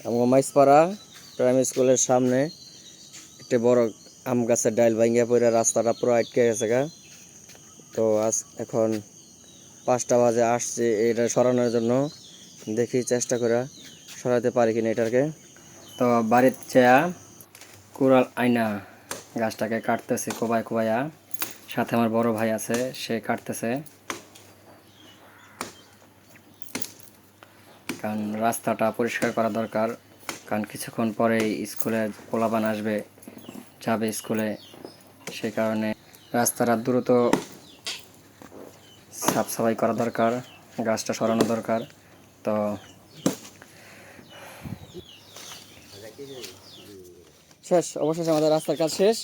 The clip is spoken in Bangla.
আমার মাইসপাড়া প্রাইমারি স্কুলের সামনে একটি বড় আম গাছের ডাল ভাঙ্গিয়া পড়ে রাস্তাটা পুরো আটকে গেছে গা। তো এখন 5টা বাজে আসছে এটা সরানোর জন্য, দেখি চেষ্টা করে সরাতে পারি কিনা এটাকে। তো বাড়ির চেয়া কুড়াল আয়না গাছটাকে কাটতেছে কোবায় কোবায়া, সাথে আমার বড় ভাই আছে, সে কাটতেছে। কারণ রাস্তাটা পরিষ্কার করা দরকার, কারণ কিছুক্ষণ পরেই স্কুলে পোলাপান আসবে, যাবে স্কুলে, সেই কারণে রাস্তাটা দ্রুত সাফ সাফাই করা দরকার, গাছটা সরানো দরকার। তো শেষ, অবশেষে আমাদের রাস্তার কাজ শেষ।